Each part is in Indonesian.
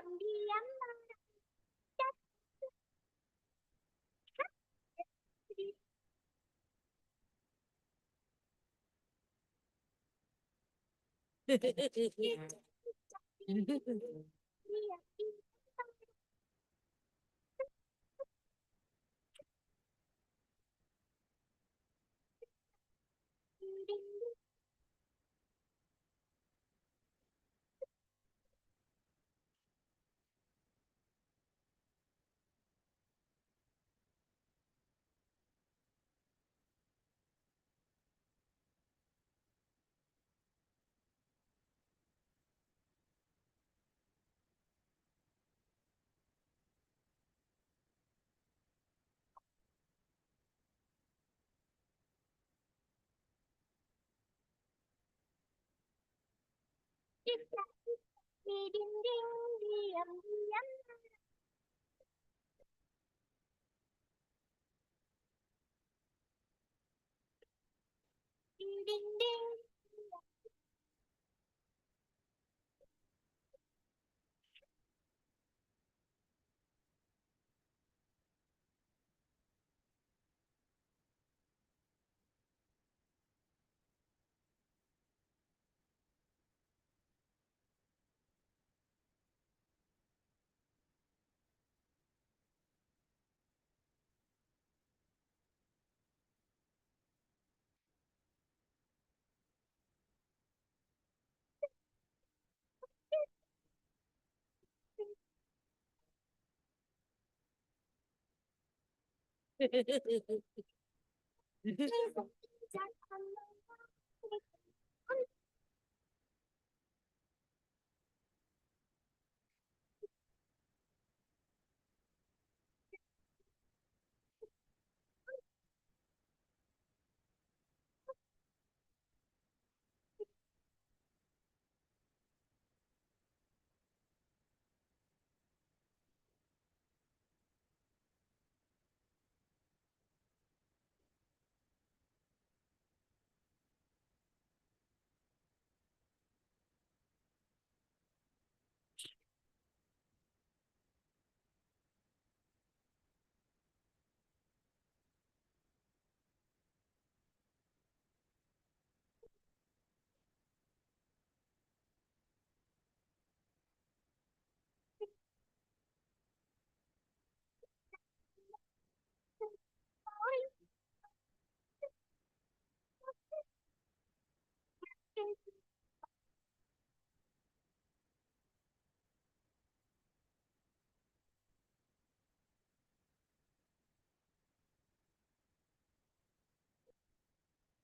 diam-diam mengecat hati. Dia dinding. Kita di dinding diam-diam di dinding.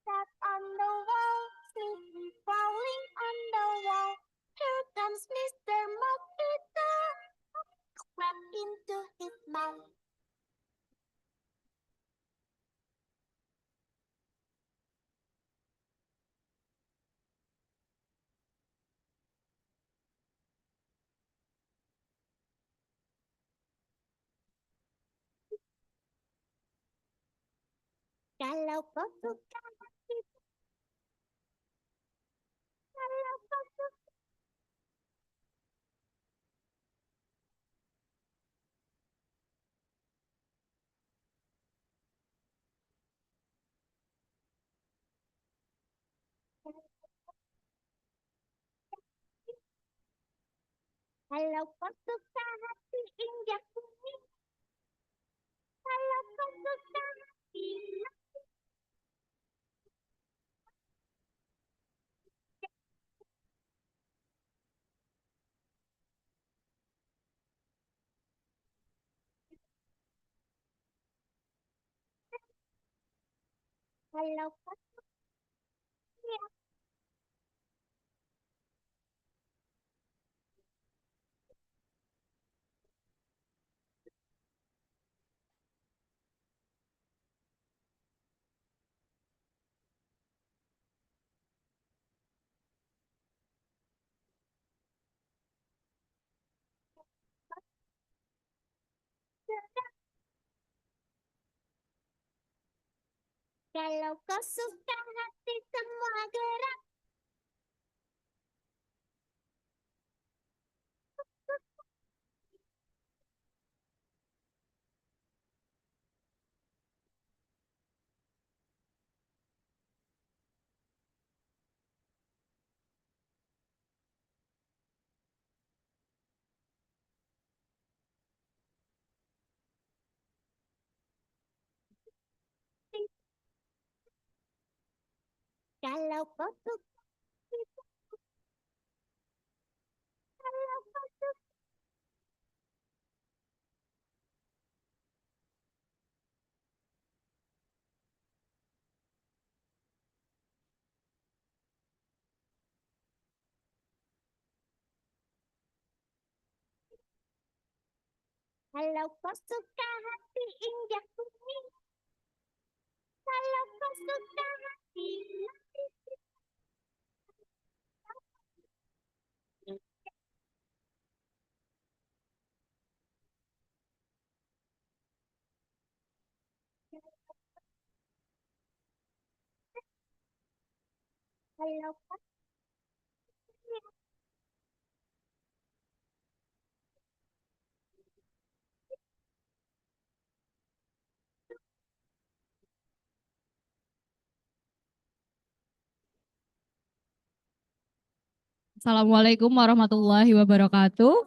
Tap on the wall, sleepy crawling on the wall. Here comes Mr. Mosquito, crab into his mouth. Kalau kau suka hati, kalau kau suka, kalau kau suka hati injak bumi, kalau kau suka hati, kalau kau suka, kalau kau suka hati semua gerak. Kalau kau suka, kalau kau suka, kalau kau suka hati injak bumi, kalau kau suka hati, kalau kau Assalamualaikum warahmatullahi wabarakatuh.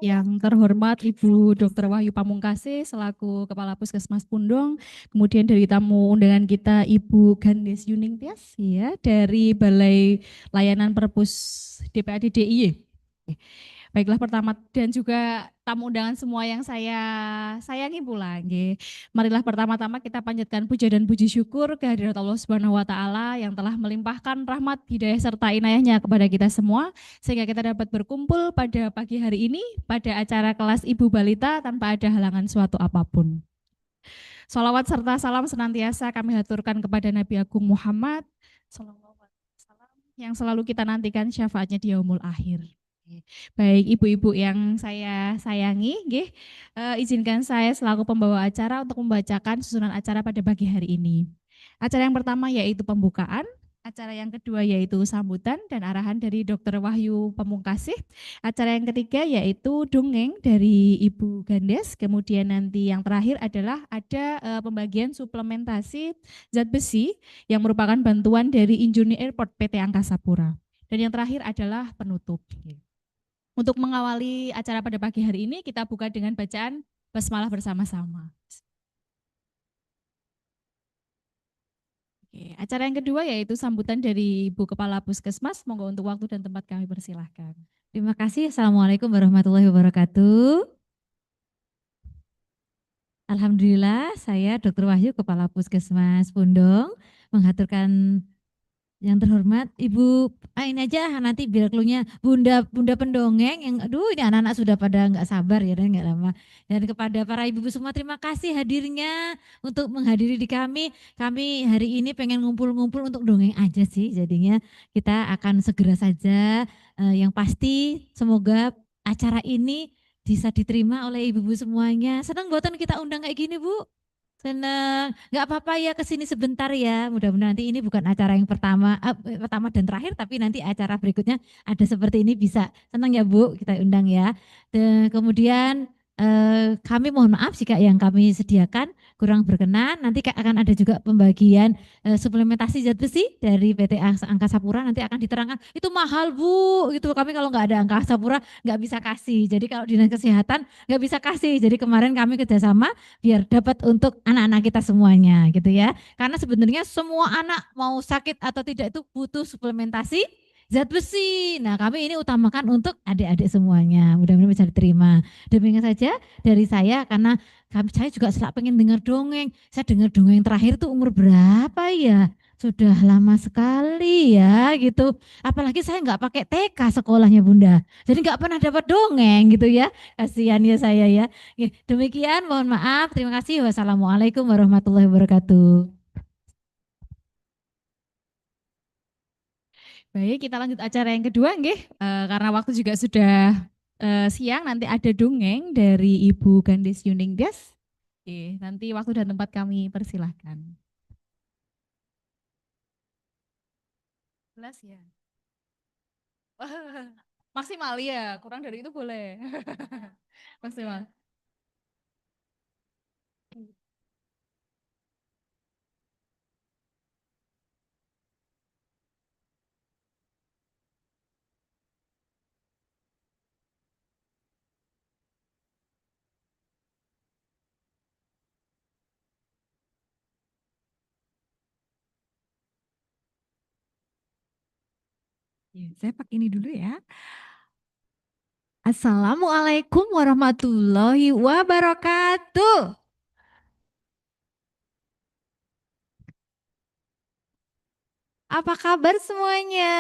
Yang terhormat Ibu Dr. Wahyu Pamungkasih selaku Kepala Puskesmas Pundong, kemudian dari tamu undangan kita Ibu Gandes Yuningtyas ya dari Balai Layanan Perpus DPAD DIY. Baiklah pertama dan juga tamu undangan semua yang saya sayangi pula nggih. Marilah pertama-tama kita panjatkan puja dan puji syukur kehadirat Allah Subhanahu wa taala yang telah melimpahkan rahmat, hidayah serta inayahnya kepada kita semua sehingga kita dapat berkumpul pada pagi hari ini pada acara kelas Ibu Balita tanpa ada halangan suatu apapun. Salawat serta salam senantiasa kami haturkan kepada Nabi Agung Muhammad sallallahu alaihi wasallam yang selalu kita nantikan syafaatnya di yaumul akhir. Baik ibu-ibu yang saya sayangi, nggih, izinkan saya selaku pembawa acara untuk membacakan susunan acara pada pagi hari ini. Acara yang pertama yaitu pembukaan, acara yang kedua yaitu sambutan dan arahan dari Dr. Wahyu Pamungkasih. Acara yang ketiga yaitu dongeng dari Ibu Gandes. Kemudian nanti yang terakhir adalah ada pembagian suplementasi zat besi yang merupakan bantuan dari Injuni Airport PT Angkasa Pura. Dan yang terakhir adalah penutup. Untuk mengawali acara pada pagi hari ini, kita buka dengan bacaan basmalah bersama-sama. Oke, acara yang kedua yaitu sambutan dari Ibu Kepala Puskesmas. Monggo untuk waktu dan tempat kami persilahkan. Terima kasih. Assalamualaikum warahmatullahi wabarakatuh. Alhamdulillah, saya Dr. Wahyu, Kepala Puskesmas Pundong, menghaturkan yang terhormat Ibu, ini aja nanti biar klunya Bunda Bunda pendongeng yang aduh ini anak-anak sudah pada nggak sabar ya dan nggak lama. Dan kepada para ibu semua terima kasih hadirnya untuk menghadiri di kami. Kami hari ini pengen ngumpul-ngumpul untuk dongeng aja sih. Jadinya kita akan segera saja yang pasti semoga acara ini bisa diterima oleh ibu-ibu semuanya. Senang buatan kita undang kayak gini, Bu. Senang, nggak apa-apa ya kesini sebentar ya. Mudah-mudahan nanti ini bukan acara yang pertama dan terakhir, tapi nanti acara berikutnya ada seperti ini bisa. Senang ya Bu, kita undang ya. Dan kemudian kami mohon maaf jika yang kami sediakan kurang berkenan. Nanti akan ada juga pembagian suplementasi zat besi dari PT Angkasa Pura nanti akan diterangkan. Itu mahal Bu, gitu. Kami kalau nggak ada Angkasa Pura nggak bisa kasih. Jadi kalau dinas kesehatan nggak bisa kasih. Jadi kemarin kami kerjasama biar dapat untuk anak-anak kita semuanya gitu ya. Karena sebenarnya semua anak mau sakit atau tidak itu butuh suplementasi zat besi. Nah kami ini utamakan untuk adik-adik semuanya. Mudah-mudahan bisa diterima. Demikian saja dari saya karena saya juga selalu pengen dengar dongeng. Saya dengar dongeng terakhir tuh umur berapa ya? Sudah lama sekali ya gitu. Apalagi saya nggak pakai TK sekolahnya Bunda. Jadi nggak pernah dapat dongeng gitu ya. Kasihan ya saya ya. Oke, demikian mohon maaf. Terima kasih. Wassalamualaikum warahmatullahi wabarakatuh. Baik, kita lanjut acara yang kedua, nggih. Karena waktu juga sudah siang, nanti ada dongeng dari Ibu Gandes Yuningtyas. Oke, nanti waktu dan tempat kami persilahkan. Jelas ya. Maksimal ya, kurang dari itu boleh. Maksimal. Ya, saya pakai ini dulu ya. Assalamualaikum warahmatullahi wabarakatuh. Apa kabar semuanya?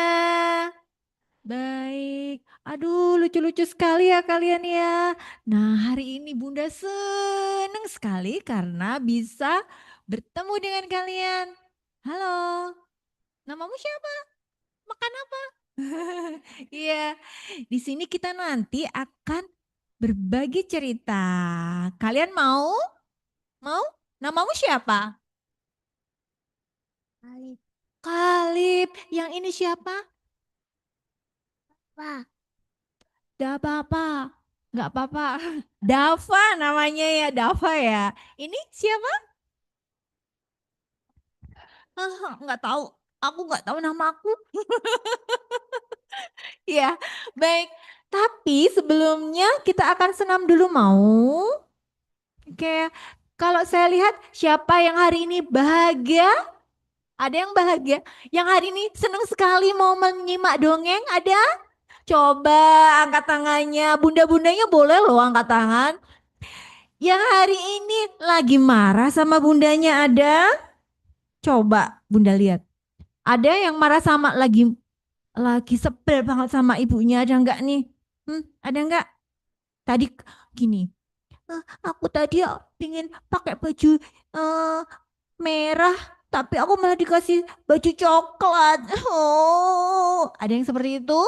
Baik. Aduh, lucu-lucu sekali ya kalian ya. Nah, hari ini Bunda seneng sekali karena bisa bertemu dengan kalian. Halo, namamu siapa? Makan apa? Iya, di sini kita nanti akan berbagi cerita. Kalian mau? Mau? Namamu siapa? Alif. Kalib. Yang ini siapa? Wah. Gak apa-apa. Gak apa-apa. Dava namanya ya, Dava ya. Ini siapa? Nggak tahu. Aku nggak tahu nama aku. Ya, baik. Tapi sebelumnya kita akan senam dulu mau? Oke. Kalau saya lihat siapa yang hari ini bahagia? Ada yang bahagia? Yang hari ini senang sekali mau menyimak dongeng? Ada? Coba angkat tangannya. Bunda-bundanya boleh loh angkat tangan. Yang hari ini lagi marah sama bundanya ada? Coba bunda lihat. Ada yang marah sama lagi sebel banget sama ibunya, ada enggak nih? Ada enggak? Tadi gini. Aku tadi pingin pakai baju merah, tapi aku malah dikasih baju coklat. Oh, ada yang seperti itu?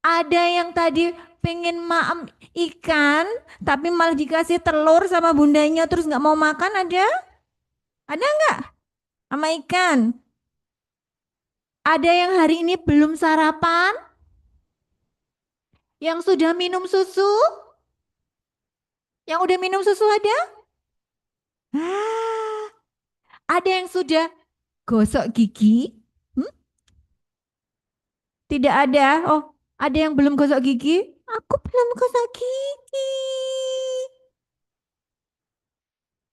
Ada yang tadi pengen maem ikan, tapi malah dikasih telur sama bundanya terus nggak mau makan, ada? Ada nggak? Sama ikan? Ada yang hari ini belum sarapan? Yang sudah minum susu? Yang udah minum susu ada? Ah, ada yang sudah gosok gigi? Tidak ada. Oh, ada yang belum gosok gigi? Aku belum gosok gigi.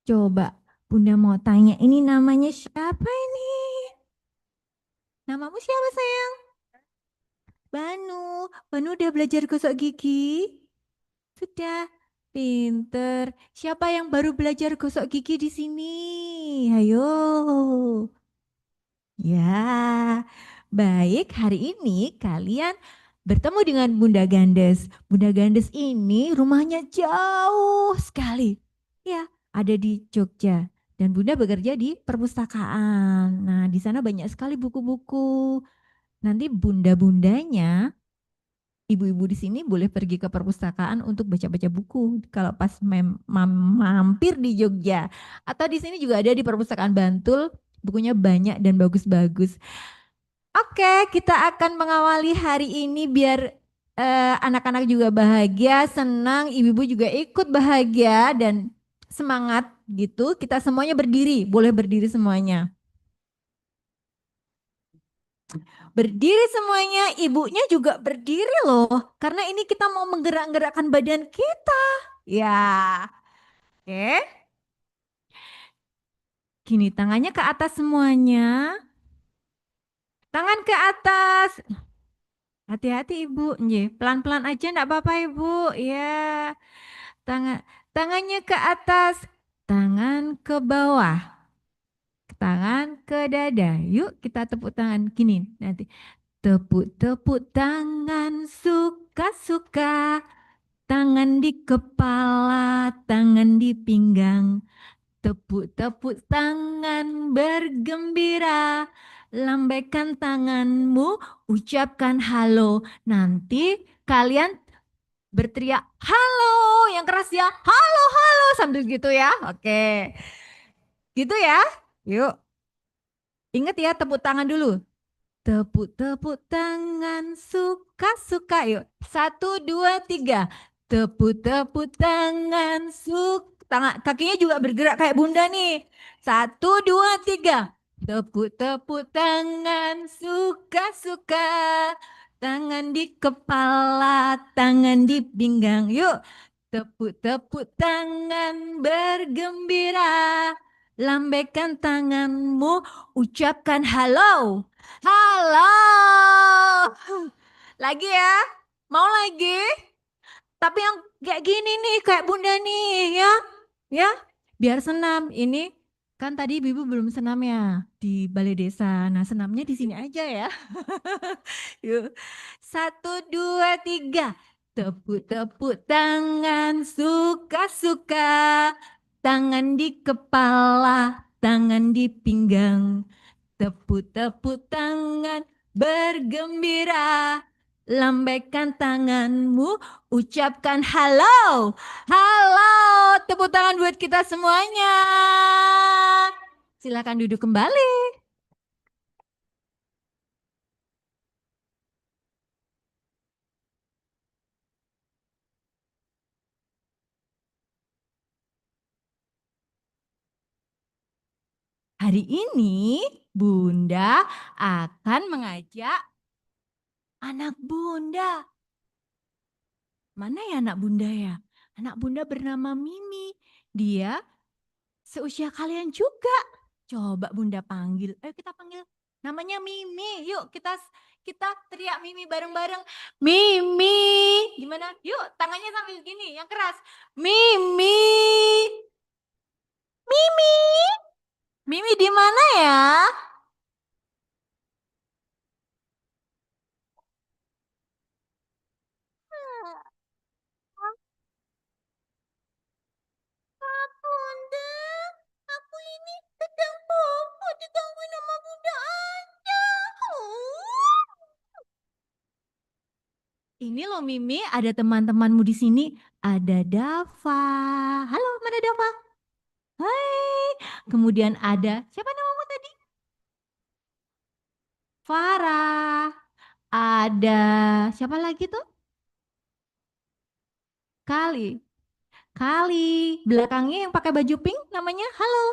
Coba, Bunda mau tanya, ini namanya siapa ini? Namamu siapa sayang? Banu. Banu udah belajar gosok gigi? Sudah. Pinter. Siapa yang baru belajar gosok gigi di sini? Ayo. Ya, baik. Hari ini kalian bertemu dengan Bunda Gandes. Bunda Gandes ini rumahnya jauh sekali. Ya, ada di Jogja. Dan Bunda bekerja di perpustakaan. Nah, di sana banyak sekali buku-buku. Nanti bunda-bundanya, ibu-ibu di sini boleh pergi ke perpustakaan untuk baca-baca buku kalau pas mampir di Jogja. Atau di sini juga ada di perpustakaan Bantul, bukunya banyak dan bagus-bagus. Oke, kita akan mengawali hari ini biar anak-anak juga bahagia, senang, ibu-ibu juga ikut bahagia dan semangat gitu. Kita semuanya berdiri, boleh berdiri semuanya. Berdiri semuanya, ibunya juga berdiri loh. Karena ini kita mau menggerak-gerakkan badan kita. Ya, oke. Gini, tangannya ke atas semuanya. Tangan ke atas. Hati-hati ibu, pelan-pelan aja enggak apa-apa ibu. Ya, tangannya ke atas, tangan ke bawah, tangan ke dada. Yuk kita tepuk tangan gini nanti. Tepuk-tepuk tangan suka-suka, tangan di kepala, tangan di pinggang. Tepuk-tepuk tangan bergembira, lambaikan tanganmu, ucapkan halo. Nanti kalian berteriak halo yang keras ya, halo halo sambil gitu ya. Oke. Gitu ya. Yuk. Ingat ya tepuk tangan dulu. Tepuk-tepuk tangan suka-suka. Yuk. 1, 2, 3. Tepuk-tepuk tangan tangan kakinya juga bergerak kayak bunda nih. 1, 2, 3. Tepuk-tepuk tangan suka-suka. Tangan di kepala, tangan di pinggang. Yuk. Tepuk-tepuk tangan bergembira. Lambaikan tanganmu, ucapkan halo. Halo. Lagi ya? Mau lagi? Tapi yang kayak gini nih, kayak Bunda nih ya. Ya, biar senam. Ini kan tadi Ibu belum senam ya di balai desa. Nah, senamnya di sini aja ya. Yuk. 1, 2, 3. Tepuk-tepuk tangan suka-suka. Tangan di kepala, tangan di pinggang. Tepuk-tepuk tangan bergembira. Lambaikan tanganmu, ucapkan halo. Halo, tepuk tangan buat kita semuanya. Silakan duduk kembali. Hari ini Bunda akan mengajak anak Bunda. Mana ya anak Bunda ya? Anak Bunda bernama Mimi. Dia seusia kalian juga. Coba Bunda panggil. Ayo kita panggil. Namanya Mimi. Yuk kita teriak Mimi bareng-bareng. Mimi. Gimana? Yuk tangannya sambil gini yang keras. Mimi. Mimi. Mimi di mana ya? Bunda, aku ini sedang bobo digangguin sama Bunda aja. Ini loh Mimi, ada teman-temanmu di sini. Ada Dava. Halo, mana Dava? Hai. Kemudian ada, siapa namamu tadi? Farah. Ada, siapa lagi tuh? Kali. Kali. Belakangnya yang pakai baju pink namanya halo.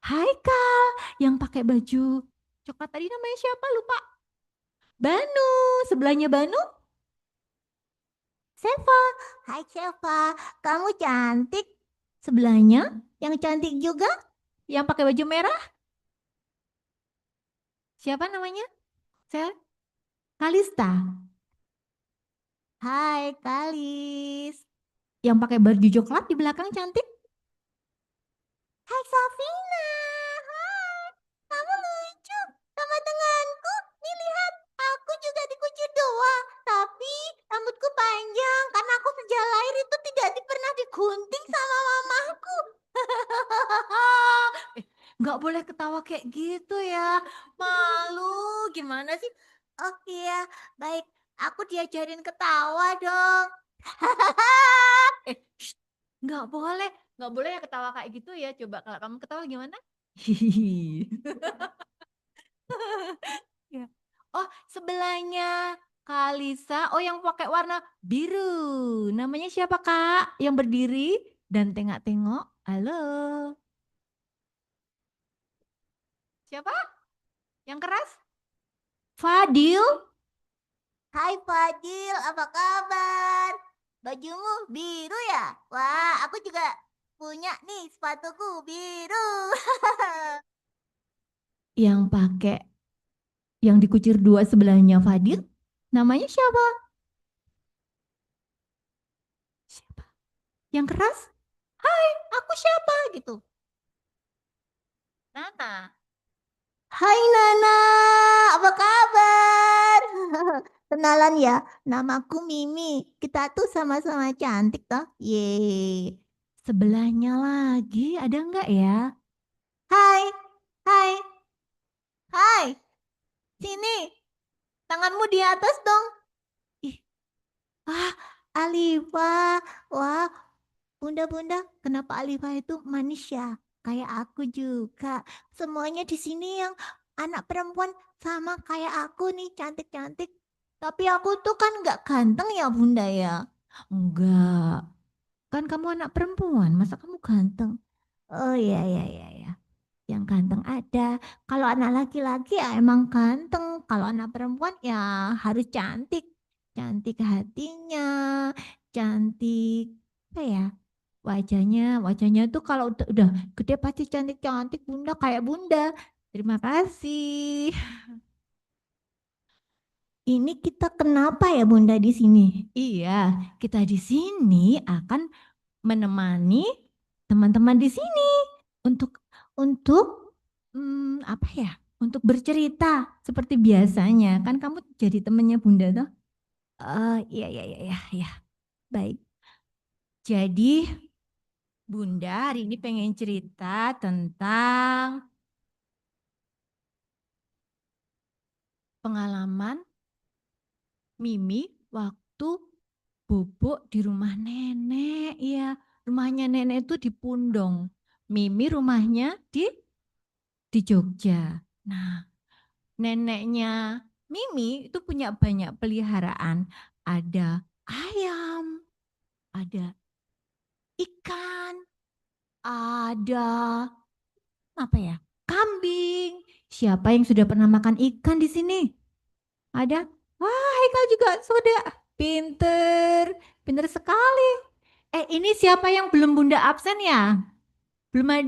Hai Kal. Yang pakai baju coklat tadi namanya siapa? Lupa. Banu. Sebelahnya Banu. Seva. Hai Seva. Kamu cantik. Sebelahnya yang cantik juga. Yang pakai baju merah. Siapa namanya? Saya Kalista. Hai Kalis. Yang pakai baju coklat di belakang cantik. Hai Safina. Hai. Kamu lucu. Sama denganku. Nih lihat. Aku juga dikucir doa. Tapi rambutku panjang. Karena aku sejak lahir itu tidak pernah digunting sama mamaku. Nggak boleh ketawa kayak gitu ya. Malu. Gimana sih? Oh iya. Baik. Aku diajarin ketawa dong. Shh, nggak boleh. Nggak boleh ya ketawa kayak gitu ya. Coba kalau kamu ketawa gimana? Hihihi. Ya. Oh, sebelahnya Kalisa. Oh, yang pakai warna biru. Namanya siapa, Kak? Yang berdiri dan tengok-tengok. Halo. Siapa? Yang keras? Fadil. Hai Fadil, apa kabar? Bajumu biru ya? Wah, aku juga punya nih sepatuku biru. Yang pakai yang dikucir dua sebelahnya Fadil, namanya siapa? Siapa? Yang keras? Hai, aku siapa gitu. Nana. Hai Nana, apa kabar? Kenalan ya, namaku Mimi. Kita tuh sama-sama cantik toh. Ye. Sebelahnya lagi ada nggak ya? Hai, hai, hai. Sini, tanganmu di atas dong. Ih, ah, Alifa. Wah, bunda-bunda, kenapa Alifa itu manis ya? Kayak aku juga. Semuanya di sini yang anak perempuan sama kayak aku nih, cantik-cantik. Tapi aku tuh kan nggak ganteng ya bunda ya. Enggak. Kan kamu anak perempuan, masa kamu ganteng? Oh iya, iya, iya, iya. Yang ganteng ada. Kalau anak laki-laki ya emang ganteng. Kalau anak perempuan ya harus cantik. Cantik hatinya, cantik apa ya? Wajahnya tuh kalau udah gede pasti cantik-cantik Bunda, kayak Bunda. Terima kasih. Ini kita kenapa ya Bunda di sini? Iya, kita di sini akan menemani teman-teman di sini untuk apa ya? Untuk bercerita seperti biasanya. Kan kamu jadi temannya Bunda toh? Iya iya iya iya iya. Baik. Jadi Bunda hari ini pengen cerita tentang pengalaman Mimi waktu bubuk di rumah nenek. Ya, rumahnya nenek itu di Pundong. Mimi rumahnya di Jogja. Nah, neneknya Mimi itu punya banyak peliharaan. Ada ayam, ada ikan, ada apa ya? Kambing. Siapa yang sudah pernah makan ikan di sini? Ada? Wah, Haikal juga sudah. Pinter, pinter sekali. Ini siapa yang belum Bunda absen ya?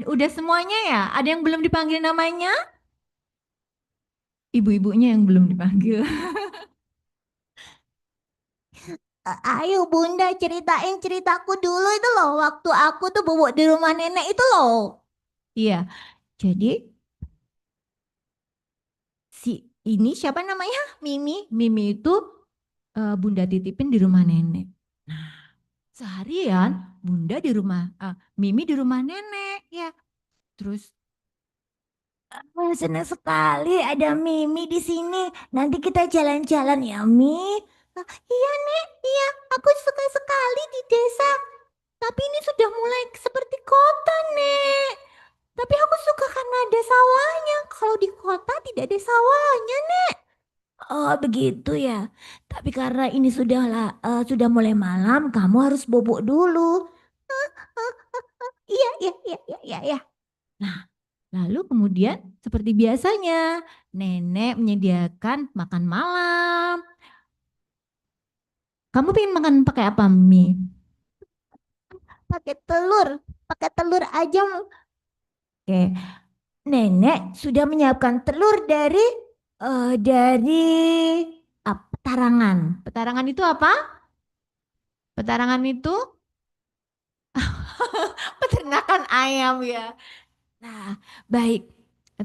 Udah semuanya ya? Ada yang belum dipanggil namanya? Ibu-ibunya yang belum dipanggil. Ayo Bunda ceritain ceritaku dulu itu loh. Waktu aku tuh bubuk di rumah nenek itu loh. Iya, jadi ini siapa namanya? Mimi. Mimi itu Bunda titipin di rumah nenek. Nah, seharian Bunda di rumah, Mimi di rumah nenek ya. Terus senang sekali ada Mimi di sini. Nanti kita jalan-jalan ya, Mi. Iya, Nek. Iya, aku suka sekali di desa. Tapi ini sudah mulai seperti kota, Nek. Tapi aku suka karena ada sawahnya. Kalau di kota tidak ada sawahnya, Nek. Oh, begitu ya. Tapi karena ini sudah mulai malam, kamu harus bobok dulu. Iya, iya, iya, iya, iya, iya. Nah, lalu kemudian seperti biasanya, nenek menyediakan makan malam. Kamu pengen makan pakai apa, Mi? Pakai telur aja. Oke, nenek sudah menyiapkan telur dari petarangan. Petarangan itu apa? Petarangan itu peternakan ayam ya. Nah, baik.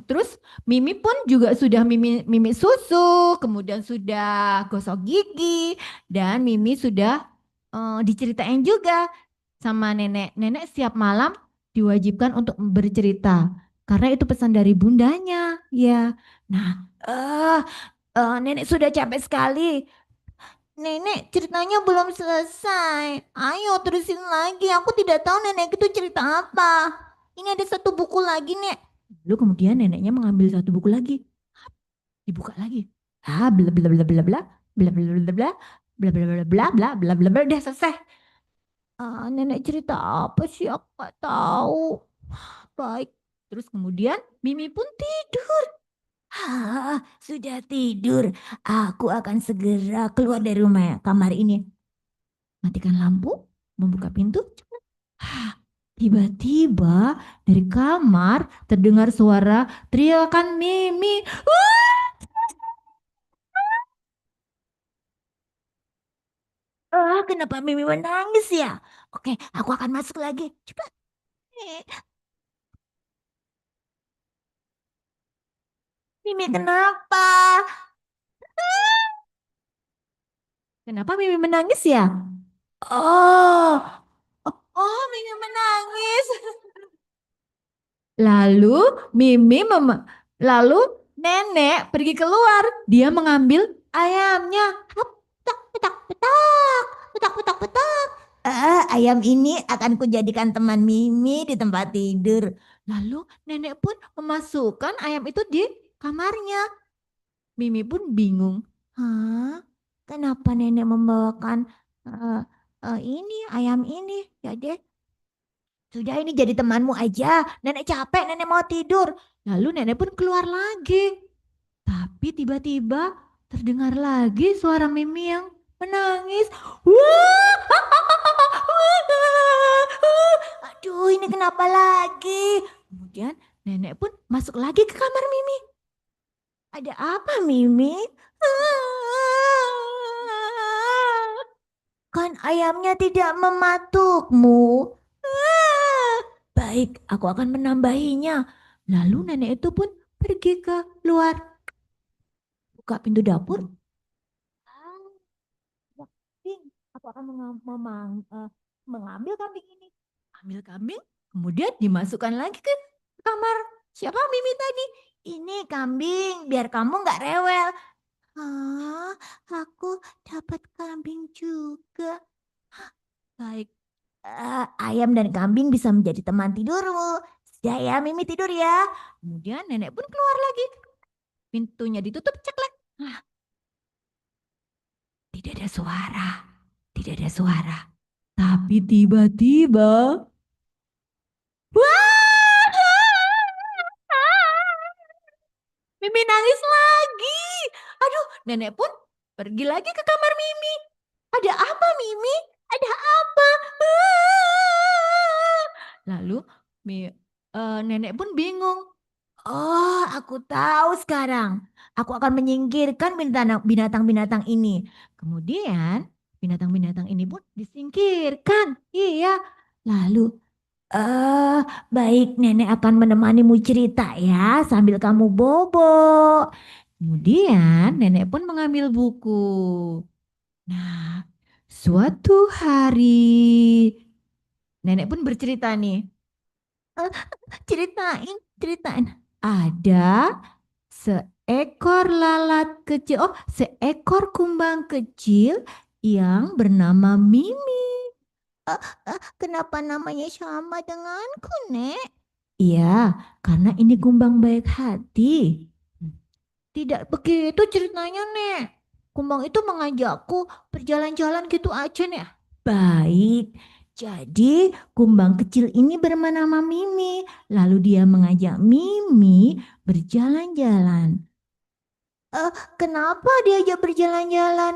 Terus Mimi pun juga sudah Mimi susu, kemudian sudah gosok gigi, dan Mimi sudah diceritain juga sama nenek. Nenek setiap malam diwajibkan untuk bercerita karena itu pesan dari bundanya, ya. Nah, nenek sudah capek sekali. Nenek ceritanya belum selesai. Ayo terusin lagi. Aku tidak tahu nenek itu cerita apa. Ini ada satu buku lagi, Nek. Lalu kemudian neneknya mengambil satu buku lagi. Dibuka lagi. Bla bla bla bla bla bla bla bla bla bla bla bla bla bla bla bla bla udah selesai. Nenek cerita apa sih? Aku nggak tahu. Baik. Terus kemudian Mimi pun tidur. Sudah tidur. Aku akan segera keluar dari rumah kamar ini. Matikan lampu, membuka pintu. Tiba-tiba dari kamar terdengar suara teriakan Mimi. Kenapa Mimi menangis ya? Oke, aku akan masuk lagi. Cepat. Mimi kenapa? Kenapa Mimi menangis ya? Oh, Mimi menangis. Lalu lalu nenek pergi keluar. Dia mengambil ayamnya. Petak, petak, petak, petak, petak, petak. Ayam ini akan kujadikan teman Mimi di tempat tidur. Lalu nenek pun memasukkan ayam itu di kamarnya. Mimi pun bingung. Kenapa nenek membawakan ini ayam ini? Ya deh, sudah ini jadi temanmu aja. Nenek capek, nenek mau tidur. Lalu nenek pun keluar lagi. Tapi tiba-tiba terdengar lagi suara Mimi yang menangis. Wah! Aduh, ini kenapa lagi? Kemudian nenek pun masuk lagi ke kamar Mimi. Ada apa, Mimi? Kan ayamnya tidak mematukmu. Baik, aku akan menambahinya. Lalu nenek itu pun pergi ke luar. Buka pintu dapur. Kambing. Aku akan mengambil kambing ini. Ambil kambing, kemudian dimasukkan lagi ke kamar. Siapa Mimi tadi? Ini kambing, biar kamu nggak rewel. Ah, aku dapat kambing juga. Hah, baik. Ayam dan kambing bisa menjadi teman tidurmu. Sudah ya, Mimi tidur ya. Kemudian nenek pun keluar lagi. Pintunya ditutup, ceklek. Ah, tidak ada suara. Tidak ada suara. Tapi tiba-tiba, wah! Mimi nangis lagi. Aduh, nenek pun pergi lagi ke kamar Mimi. Ada apa, Mimi? Ada apa? Lalu nenek pun bingung. Oh, aku tahu sekarang. Aku akan menyingkirkan binatang-binatang ini. Kemudian binatang-binatang ini pun disingkirkan. Iya. Lalu, baik, nenek akan menemanimu cerita ya sambil kamu bobo. Kemudian nenek pun mengambil buku. Nah, suatu hari nenek pun bercerita nih. Ceritain. Ada seekor lalat kecil, seekor kumbang kecil yang bernama Mimi. Kenapa namanya sama denganku, Nek? Iya, karena ini kumbang baik hati. Tidak begitu ceritanya, Nek. Kumbang itu mengajakku berjalan-jalan gitu aja, Nek. Baik, jadi kumbang kecil ini bernama Mimi. Lalu dia mengajak Mimi berjalan-jalan. Kenapa diajak berjalan-jalan?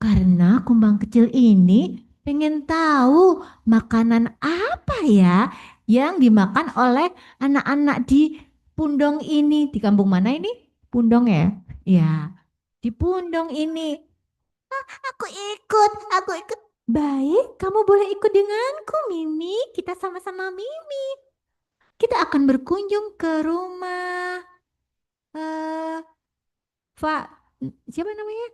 Karena kumbang kecil ini pengen tahu makanan apa ya yang dimakan oleh anak-anak di Pundong ini. Di kampung mana ini? Pundong ya? Ya, di Pundong ini. Aku ikut. Baik, kamu boleh ikut denganku, Mimi. Kita sama-sama Mimi. Kita akan berkunjung ke rumah siapa namanya?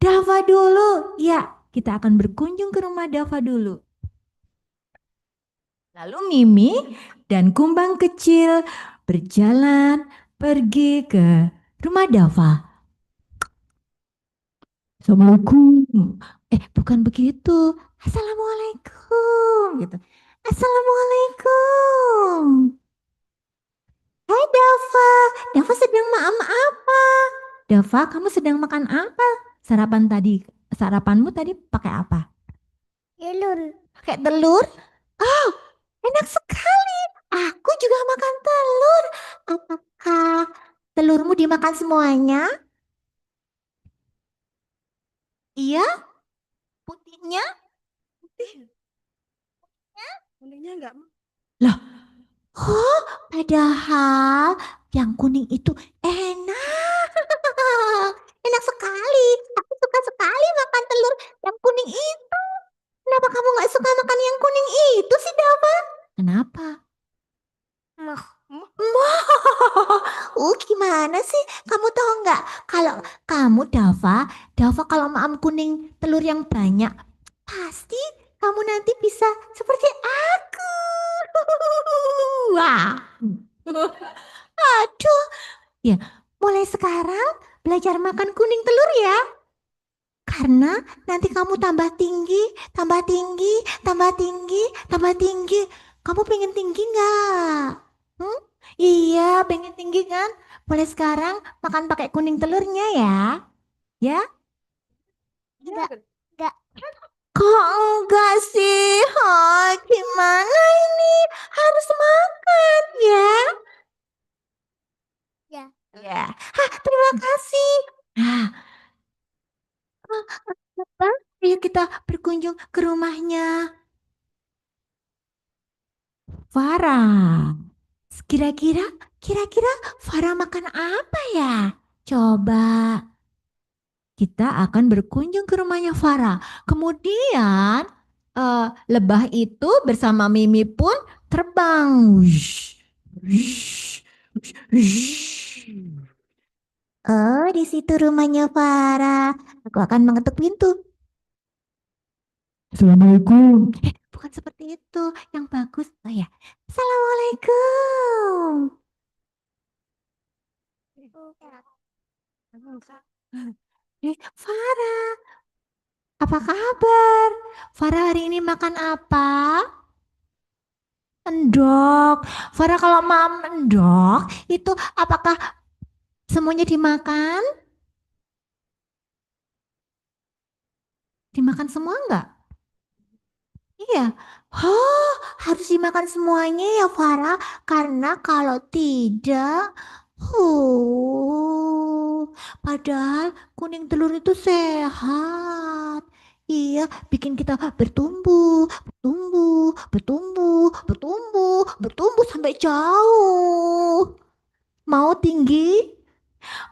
Dava dulu. Ya, kita akan berkunjung ke rumah Dava dulu. Lalu Mimi dan kumbang kecil berjalan pergi ke rumah Dava. Assalamualaikum. Bukan begitu. Assalamualaikum gitu. Assalamualaikum. Hai Dava. Dava sedang makan apa? Dava, kamu sedang makan apa? Sarapanmu tadi pakai apa? Telur. Pakai telur? Oh, enak sekali. Aku juga makan telur. Apakah telurmu dimakan semuanya? Iya? Putihnya? Kuningnya enggak. Loh, oh, padahal yang kuning itu enak. Enak sekali. Aku suka sekali makan telur yang kuning itu. Kenapa kamu nggak suka makan yang kuning itu sih, Dava? Kenapa? Gimana sih? Kamu tahu nggak? Kalau kamu Dava kalau makan kuning telur yang banyak, pasti kamu nanti bisa seperti aku. Wah. Aduh. Ya, mulai sekarang belajar makan kuning telur ya. Karena nanti kamu tambah tinggi, tambah tinggi, tambah tinggi, tambah tinggi. Kamu pengen tinggi nggak? Iya, pengen tinggi kan? Mulai sekarang makan pakai kuning telurnya ya. Ya? Enggak. Kok enggak sih? Oh, gimana ini? Harus makan ya? Ya. Ya. Terima kasih. Nah, ayo kita berkunjung ke rumahnya. Farah. Kira-kira Farah makan apa ya? Coba kita akan berkunjung ke rumahnya Farah. Kemudian lebah itu bersama Mimi pun terbang. Wush, wush, wush, wush. Oh, di situ rumahnya Farah. Aku akan mengetuk pintu. Assalamualaikum. Bukan seperti itu. Yang bagus. Oh ya. Assalamualaikum. Farah, apa kabar? Farah hari ini makan apa? Endok. Farah kalau mam endok, itu apakah semuanya dimakan? Dimakan semua enggak? Iya. Oh, harus dimakan semuanya ya Farah, karena kalau tidak, padahal kuning telur itu sehat. Iya, bikin kita bertumbuh, bertumbuh, bertumbuh, bertumbuh, bertumbuh sampai jauh. Mau tinggi,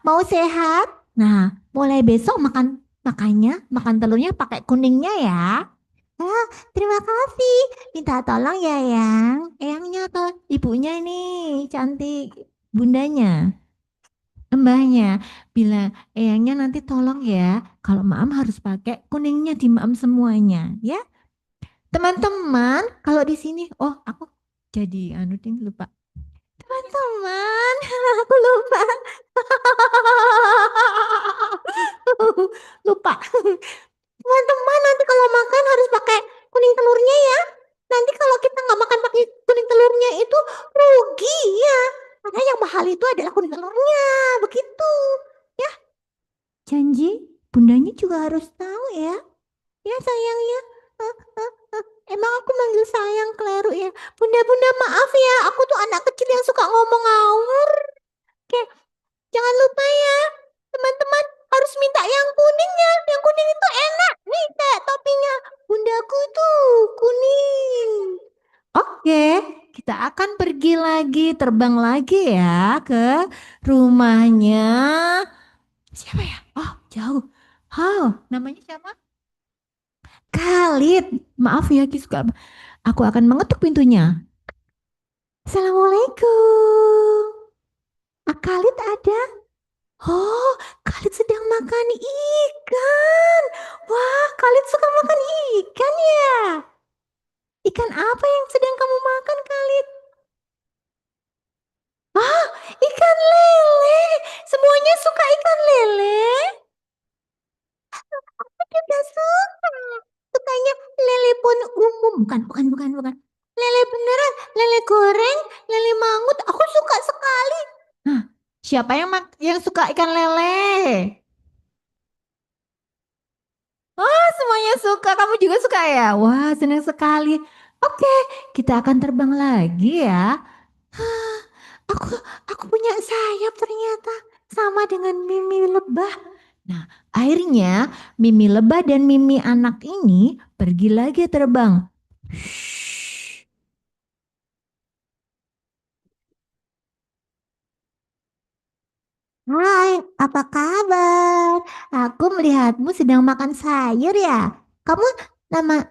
mau sehat. Nah, mulai besok makan telurnya pakai kuningnya ya. Ah, terima kasih. Minta tolong ya, Yang. Eyangnya atau ibunya ini cantik. Bundanya, mbahnya. Bila Eyangnya nanti tolong ya. Kalau Maam harus pakai kuningnya di Maam semuanya, ya. Teman-teman, kalau di sini, oh aku jadi ting lupa. Teman-teman, aku lupa. Lupa. Teman-teman, nanti kalau makan harus pakai kuning telurnya ya. Nanti kalau kita nggak makan pakai kuning telurnya itu rugi ya. Karena yang mahal itu adalah kuning telurnya. Begitu. Ya, janji bundanya juga harus tahu ya. Ya sayangnya. Emang aku manggil sayang keliru ya. Bunda-bunda maaf ya. Aku tuh anak kecil yang suka ngomong ngawur. Oke, jangan lupa ya. Teman-teman harus minta yang kuningnya. Yang kuning itu enak. Nih kayak topinya. Bundaku tuh kuning. Oke, kita akan pergi lagi, terbang lagi ya ke rumahnya. Siapa ya? Oh, jauh. Oh, namanya siapa? Khalid. Maaf ya, Ki suka. Aku akan mengetuk pintunya. Assalamualaikum. Khalid ada? Oh, Khalid sedang makan ikan. Wah, Khalid suka makan ikan ya. Ikan apa yang sedang kamu makan, Khalid? Ah, ikan lele. Semuanya suka ikan lele. Aku juga suka. Sukanya lele pun umum. Bukan. Lele beneran, lele goreng, lele mangut. Aku suka sekali. Nah, siapa yang suka ikan lele? Oh, semuanya suka. Kamu juga suka ya? Wah, senang sekali. Oke, kita akan terbang lagi ya. Hah, aku punya sayap ternyata. Sama dengan Mimi lebah. Nah, akhirnya Mimi lebah dan Mimi anak ini pergi lagi terbang. Shh. Hai, apa kabar? Aku melihatmu sedang makan sayur ya. Kamu nama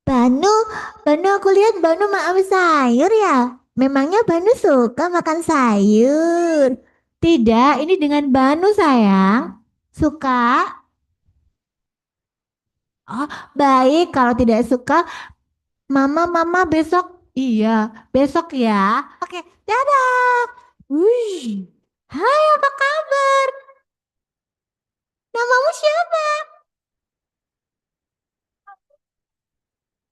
Banu, aku lihat Banu makan sayur ya. Memangnya Banu suka makan sayur? Tidak, ini dengan Banu sayang. Suka? Oh, baik. Kalau tidak suka, Mama besok. Iya, besok ya. Oke, dadah. Wih. Hai, apa kabar? Namamu siapa?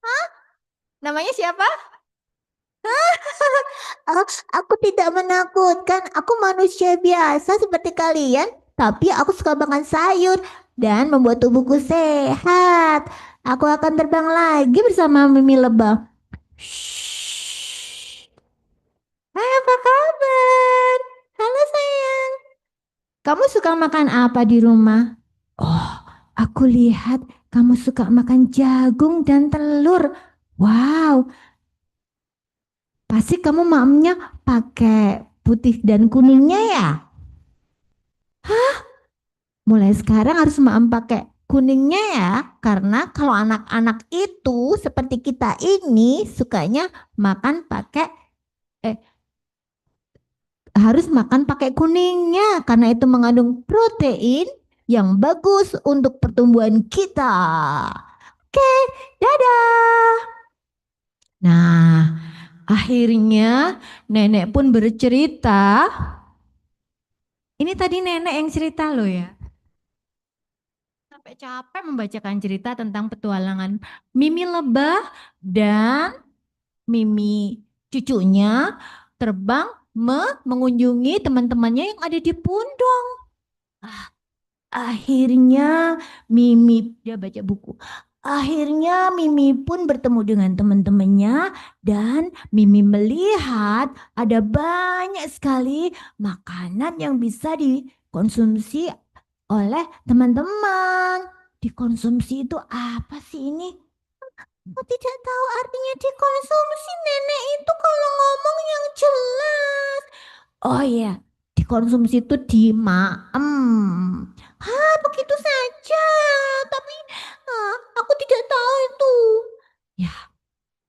Hah? Namanya siapa? Oh, aku tidak menakutkan. Aku manusia biasa seperti kalian, tapi aku suka makan sayur dan membuat tubuhku sehat. Aku akan terbang lagi bersama Mimi lebah. Shh. Hai, apa kabar? Halo sayang. Kamu suka makan apa di rumah? Oh, aku lihat kamu suka makan jagung dan telur. Wow, pasti kamu maemnya pakai putih dan kuningnya ya? Mulai sekarang harus maem pakai kuningnya ya, karena kalau anak-anak itu seperti kita ini sukanya makan pakai eh harus makan pakai kuningnya karena itu mengandung protein yang bagus untuk pertumbuhan kita. Oke, dadah. Nah, akhirnya nenek pun bercerita. Ini tadi nenek yang cerita loh ya. Sampai capek membacakan cerita tentang petualangan Mimi lebah dan Mimi cucunya terbang mengunjungi teman-temannya yang ada di Pundong. Akhirnya Mimi, dia baca buku. Akhirnya Mimi pun bertemu dengan teman-temannya dan Mimi melihat ada banyak sekali makanan yang bisa dikonsumsi oleh teman-teman. Dikonsumsi itu apa sih ini? Aku tidak tahu artinya dikonsumsi. Nenek itu kalau ngomong yang jelas. Oh iya, dikonsumsi itu dimaem. Hah, begitu saja. Tapi aku tidak tahu itu. Ya,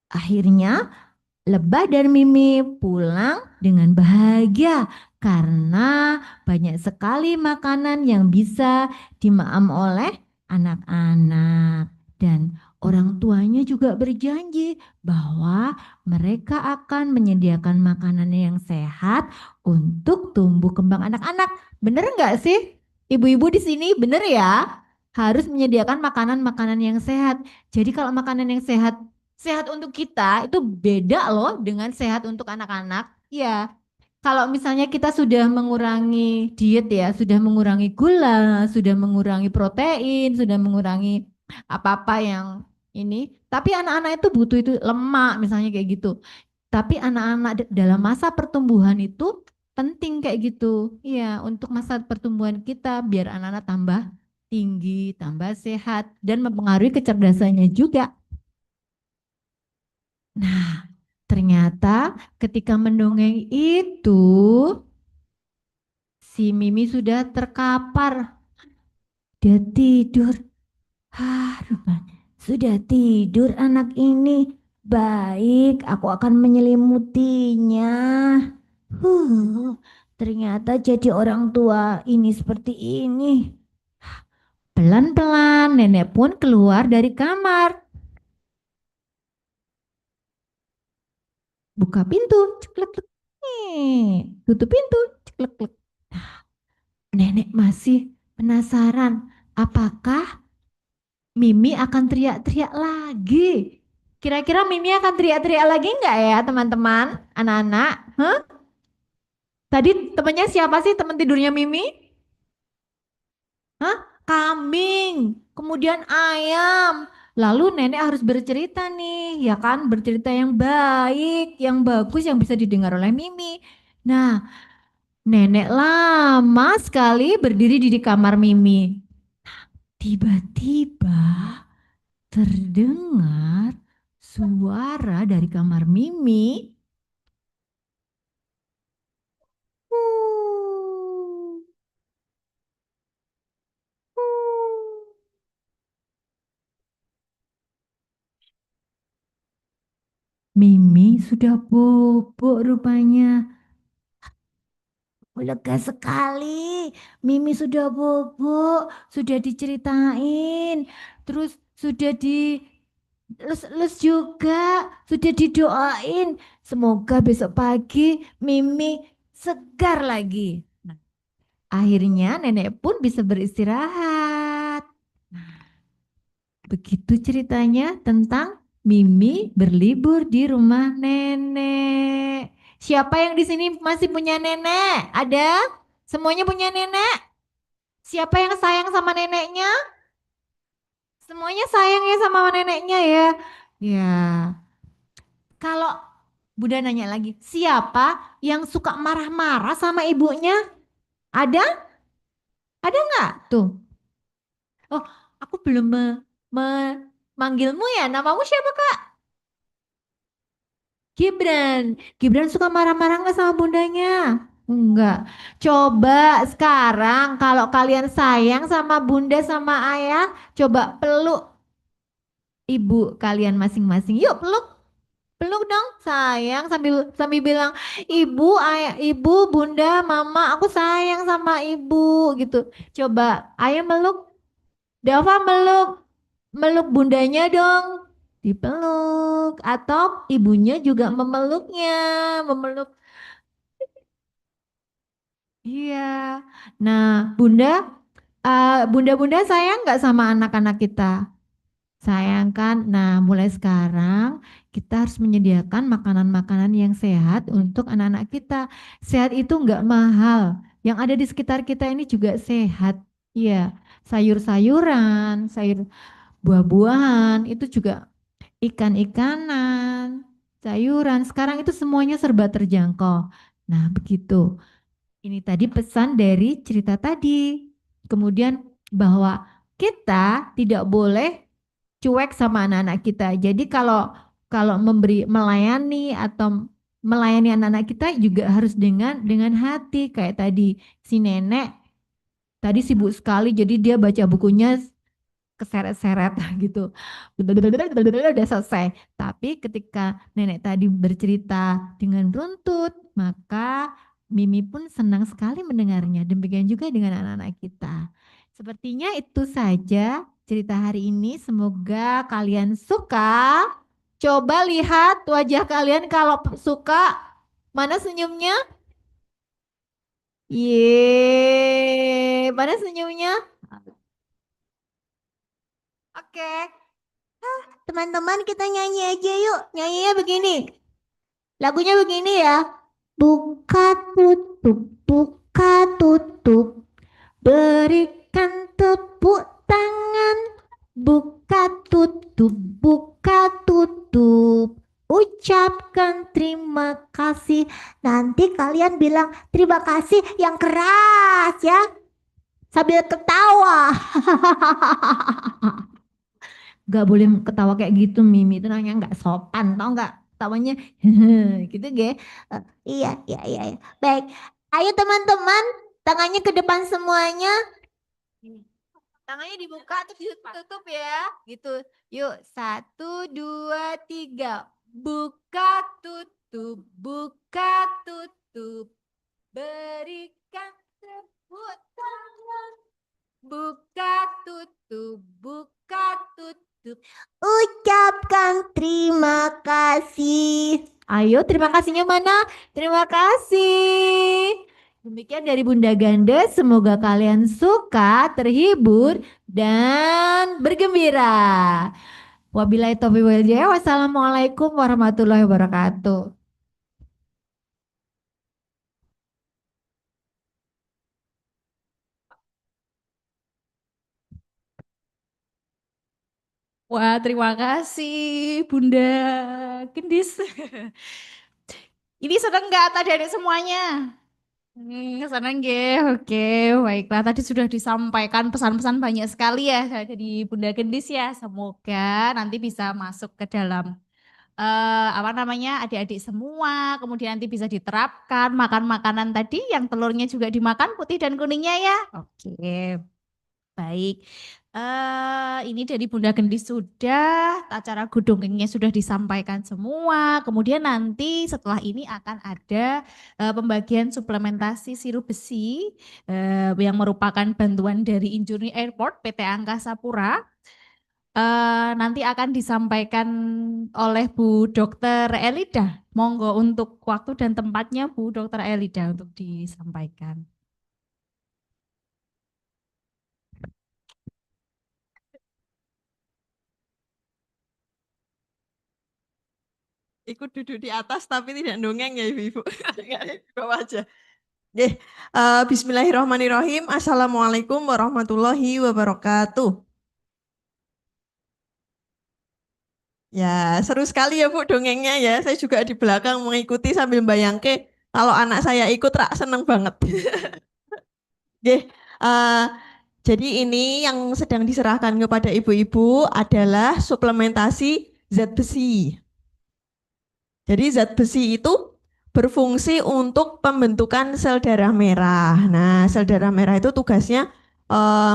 akhirnya Lebah dan Mimi pulang dengan bahagia karena banyak sekali makanan yang bisa dimaam oleh anak-anak. Dan orang tuanya juga berjanji bahwa mereka akan menyediakan makanan yang sehat untuk tumbuh kembang anak-anak. Bener nggak sih? Ibu-ibu di sini bener ya? Harus menyediakan makanan-makanan yang sehat. Jadi kalau makanan yang sehat untuk kita itu beda loh dengan sehat untuk anak-anak. Ya, kalau misalnya kita sudah mengurangi diet ya, sudah mengurangi gula, sudah mengurangi protein, sudah mengurangi apa-apa yang ini, tapi anak-anak itu butuh itu lemak misalnya kayak gitu. Tapi anak-anak dalam masa pertumbuhan itu penting kayak gitu. Iya, untuk masa pertumbuhan kita biar anak-anak tambah tinggi, tambah sehat dan mempengaruhi kecerdasannya juga. Nah, ternyata ketika mendongeng itu si Mimi sudah terkapar. Dia tidur. Rupanya sudah tidur anak ini. Baik, aku akan menyelimutinya. Ternyata jadi orang tua ini seperti ini. Pelan-pelan nenek pun keluar dari kamar. Buka pintu, ceklek, ceklek. Tutup pintu, ceklek, ceklek. Nenek masih penasaran apakah Mimi akan teriak-teriak lagi. Kira-kira Mimi akan teriak-teriak lagi enggak ya teman-teman, anak-anak? Hah? Tadi temannya siapa sih teman tidurnya Mimi? Hah? Kambing, kemudian ayam. Lalu nenek harus bercerita nih, ya kan? Bercerita yang baik, yang bagus, yang bisa didengar oleh Mimi. Nah, nenek lama sekali berdiri di kamar Mimi. Tiba-tiba terdengar suara dari kamar Mimi. Mimi sudah bobok rupanya. Lega sekali. Mimi sudah bobok, sudah diceritain, terus sudah di les juga, sudah didoain. Semoga besok pagi Mimi segar lagi. Nah, akhirnya nenek pun bisa beristirahat. Begitu ceritanya tentang Mimi berlibur di rumah nenek. Siapa yang di sini masih punya nenek? Ada? Semuanya punya nenek? Siapa yang sayang sama neneknya? Semuanya sayang ya sama neneknya ya. Ya. Kalau Bunda nanya lagi, siapa yang suka marah-marah sama ibunya? Ada? Ada nggak? Tuh. Oh, aku belum memanggilmu ya. Namamu siapa, Kak? Gibran suka marah-marah nggak sama bundanya? Enggak. Coba sekarang kalau kalian sayang sama bunda sama ayah, coba peluk ibu kalian masing-masing. Yuk peluk, peluk dong, sayang sambil sambil bilang, ibu, ayah, ibu, bunda, mama, aku sayang sama ibu gitu. Coba, ayah meluk, Dava meluk, meluk bundanya dong, dipeluk, atau ibunya juga memeluknya, memeluk. Iya. Nah, bunda, bunda-bunda sayang nggak sama anak-anak kita? Sayang kan? Nah, mulai sekarang kita harus menyediakan makanan-makanan yang sehat untuk anak-anak kita. Sehat itu nggak mahal. Yang ada di sekitar kita ini juga sehat. Iya, sayur-sayuran, sayur buah-buahan, itu juga ikan-ikanan, sayuran. Sekarang itu semuanya serba terjangkau. Nah, begitu. Ini tadi pesan dari cerita tadi. Kemudian bahwa kita tidak boleh cuek sama anak-anak kita. Jadi kalau kalau melayani atau melayani anak-anak kita juga harus dengan hati, kayak tadi si nenek tadi sibuk sekali jadi dia baca bukunya keseret-seret gitu. Udah selesai. Tapi ketika nenek tadi bercerita dengan runtut, maka Mimi pun senang sekali mendengarnya. Demikian juga dengan anak-anak kita. Sepertinya itu saja cerita hari ini. Semoga kalian suka. Coba lihat wajah kalian kalau suka. Mana senyumnya? Yeay, mana senyumnya? Oke. Teman-teman kita nyanyi aja yuk. Nyanyinya begini. Lagunya begini ya. Buka tutup, berikan tepuk tangan. Buka tutup. Ucapkan terima kasih. Nanti kalian bilang terima kasih yang keras ya. Sambil ketawa. Gak boleh ketawa kayak gitu Mimi, itu namanya nggak sopan, tau nggak? Tawanya gitu ge. Iya, iya, iya, iya. Baik, ayo teman-teman, tangannya ke depan semuanya. Tangannya dibuka terus ditutup ya, gitu. Yuk, 1, 2, 3. Buka tutup, berikan tepuk tangan. Buka tutup. Ucapkan terima kasih. Ayo, terima kasihnya mana? Terima kasih. Demikian dari Bunda Ganda, semoga kalian suka, terhibur, dan bergembira. Wabillahi taufiq wal hidayah. Wassalamualaikum warahmatullahi wabarakatuh. Wah, terima kasih Bunda Gendis. Ini seneng nggak tadi adik semuanya? Seneng ya, oke, baiklah. Tadi sudah disampaikan pesan-pesan banyak sekali ya dari Bunda Gendis ya. Semoga nanti bisa masuk ke dalam apa namanya adik-adik semua. Kemudian nanti bisa diterapkan makan makanan tadi yang telurnya juga dimakan putih dan kuningnya ya. Oke, baik. Ini dari Bunda Gendis sudah, acara gudongengnya sudah disampaikan semua. Kemudian nanti setelah ini akan ada pembagian suplementasi sirup besi yang merupakan bantuan dari Injourney Airport PT Angkasa Pura. Nanti akan disampaikan oleh Bu Dokter Elida. Monggo untuk waktu dan tempatnya Bu Dokter Elida untuk disampaikan. Ikut duduk di atas tapi tidak dongeng ya ibu-ibu. Di bawah aja. Bismillahirrahmanirrahim. Assalamualaikum warahmatullahi wabarakatuh. Ya, seru sekali ya Bu dongengnya ya. Saya juga di belakang mengikuti sambil bayangke kalau anak saya ikut rak seneng banget. Uh, jadi ini yang sedang diserahkan kepada ibu-ibu adalah suplementasi zat besi. Jadi zat besi itu berfungsi untuk pembentukan sel darah merah. Nah, sel darah merah itu tugasnya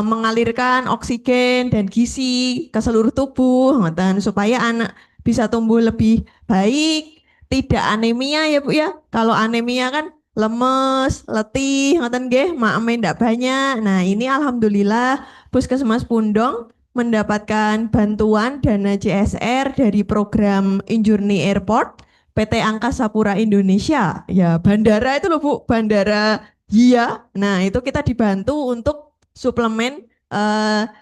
mengalirkan oksigen dan gizi ke seluruh tubuh, ngoten, supaya anak bisa tumbuh lebih baik, tidak anemia ya Bu ya. Kalau anemia kan lemes, letih, ngoten nggih, makame ndak banyak. Nah, ini alhamdulillah Puskesmas Pundong mendapatkan bantuan dana CSR dari program Injourney Airport PT Angkasa Pura Indonesia. Ya, bandara itu loh Bu, bandara Iya. Nah, itu kita dibantu untuk suplemen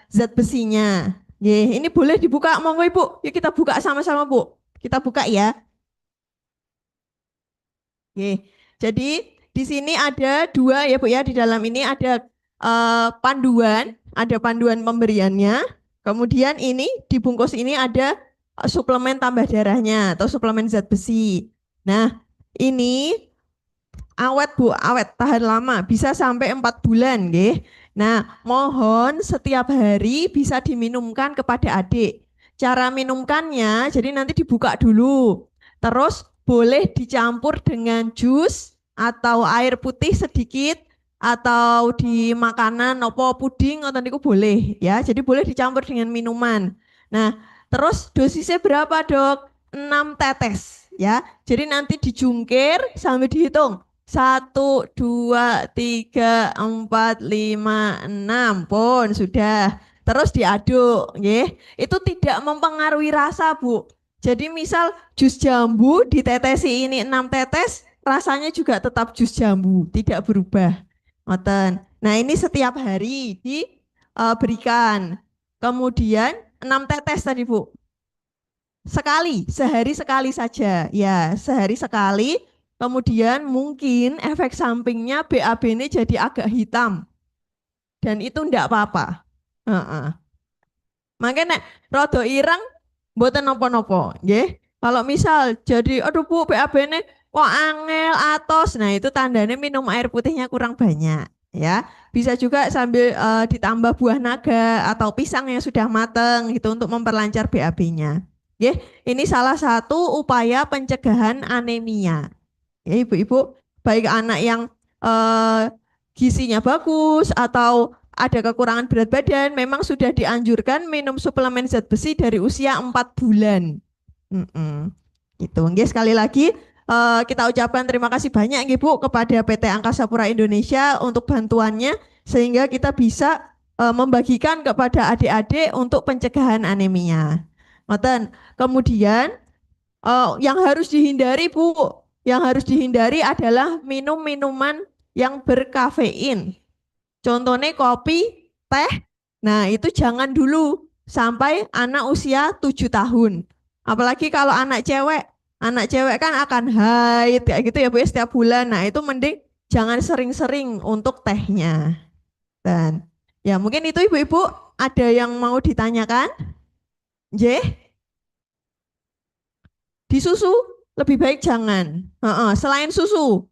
zat besinya. Ye, ini boleh dibuka, monggo Ibu. Yuk kita buka sama-sama Bu. Kita buka ya. Oke, jadi di sini ada dua ya Bu ya, di dalam ini ada ada panduan pemberiannya. Kemudian ini dibungkus ini ada suplemen tambah darahnya atau suplemen zat besi. Nah, ini awet Bu, awet tahan lama, bisa sampai 4 bulan nggih. Nah, mohon setiap hari bisa diminumkan kepada adik. Cara minumkannya, jadi nanti dibuka dulu. Terus boleh dicampur dengan jus atau air putih sedikit atau di makanan opo puding atau niku boleh ya. Jadi boleh dicampur dengan minuman. Nah, terus dosisnya berapa, Dok? 6 tetes ya. Jadi nanti dijungkir sambil dihitung. 1, 2, 3, 4, 5, 6 pun sudah. Terus diaduk, nggih. Itu tidak mempengaruhi rasa, Bu. Jadi misal jus jambu ditetesi ini 6 tetes, rasanya juga tetap jus jambu, tidak berubah. Ngoten. Nah, ini setiap hari diberikan. Kemudian 6 tetes tadi, Bu. Sekali, sehari sekali saja. Ya, sehari sekali. Kemudian mungkin efek sampingnya BAB ini jadi agak hitam. Dan itu enggak apa-apa. Heeh. Makanya nek rada ireng mboten napa-napa, nggih. Kalau misal jadi aduh Bu BAB ini kok angel atos. Nah, itu tandanya minum air putihnya kurang banyak, ya. Bisa juga sambil ditambah buah naga atau pisang yang sudah mateng gitu untuk memperlancar BAB-nya. Nggih, ini salah satu upaya pencegahan anemia. Ya, ibu-ibu, baik anak yang gizinya bagus atau ada kekurangan berat badan, memang sudah dianjurkan minum suplemen zat besi dari usia 4 bulan. Gitu. Nggih, sekali lagi kita ucapkan terima kasih banyak nggih Bu kepada PT Angkasa Pura Indonesia untuk bantuannya sehingga kita bisa membagikan kepada adik-adik untuk pencegahan anemia. Ngoten. Kemudian yang harus dihindari Bu, yang harus dihindari adalah minum minuman yang berkafein. Contohnya kopi, teh. Nah, itu jangan dulu sampai anak usia 7 tahun. Apalagi kalau anak cewek kan akan haid kayak gitu ya Bu ya, setiap bulan. Nah, itu mending jangan sering-sering untuk tehnya. Dan ya mungkin itu ibu-ibu ada yang mau ditanyakan? J? Di susu lebih baik jangan. Selain susu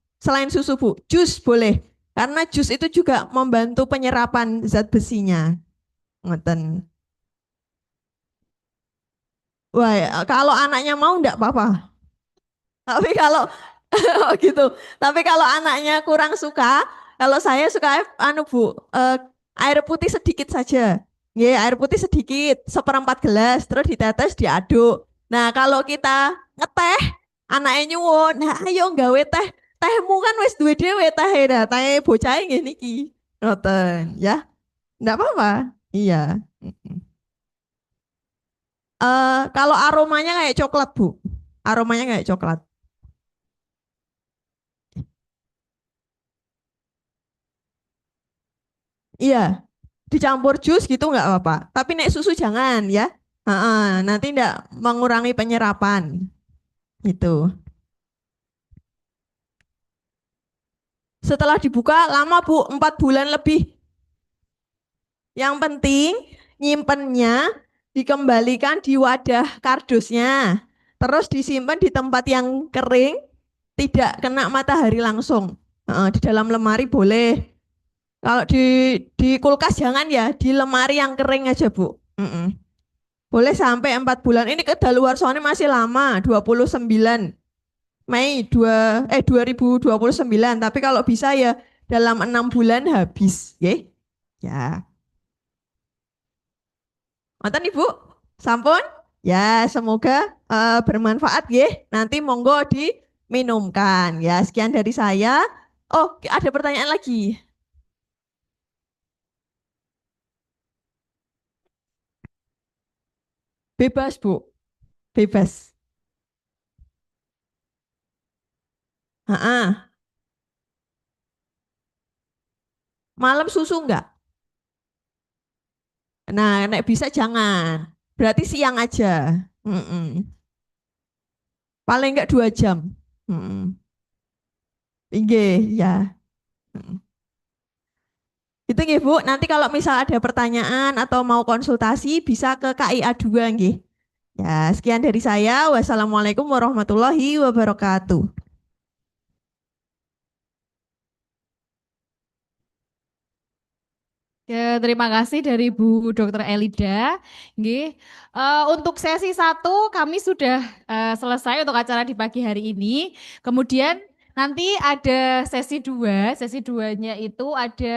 Bu, jus boleh. Karena jus itu juga membantu penyerapan zat besinya. Ngoten. Wah, kalau anaknya mau enggak apa-apa. Tapi kalau oh gitu. Tapi kalau anaknya kurang suka, kalau saya suka Bu, air putih sedikit saja. Ya, air putih sedikit, 1/4 gelas, terus ditetes, diaduk. Nah, kalau kita ngeteh, anaknya nyuwun, nah ayo nggawe teh. Tehmu kan wis duwe dhewe teh, nah teh bocahe nggih niki. Ngoten, ya. Enggak apa-apa. Iya. Kalau aromanya kayak coklat, Bu. Aromanya kayak coklat. Iya, dicampur jus gitu nggak apa-apa. Tapi nek susu jangan ya. Nanti ndak mengurangi penyerapan. Gitu. Setelah dibuka lama Bu, 4 bulan lebih. Yang penting nyimpennya dikembalikan di wadah kardusnya. Terus disimpan di tempat yang kering, tidak kena matahari langsung. Di dalam lemari boleh. Kalau di kulkas jangan ya, di lemari yang kering aja Bu. Boleh sampai 4 bulan. Ini kedaluarsanya masih lama, 29. Mei 2029. Tapi kalau bisa ya dalam 6 bulan habis, nggih. Ya. Wonten Ibu? Sampun? Ya, semoga bermanfaat nggih. Nanti monggo diminumkan. Ya, sekian dari saya. Oh, ada pertanyaan lagi. Bebas, Bu. Bebas. Ha-ha. Malam susu enggak? Nah, nek bisa jangan. Berarti siang aja. Mm-mm. Paling enggak 2 jam. Mm-mm. Inggih, ya. Mm. Itu nggih Bu, nanti kalau misal ada pertanyaan atau mau konsultasi bisa ke KIA 2 nggih. Ya, sekian dari saya. Wassalamualaikum warahmatullahi wabarakatuh. Ya, terima kasih dari Bu Dr. Elida. Nggih. Untuk sesi 1 kami sudah selesai untuk acara di pagi hari ini. Kemudian nanti ada sesi 2. Sesi 2-nya itu ada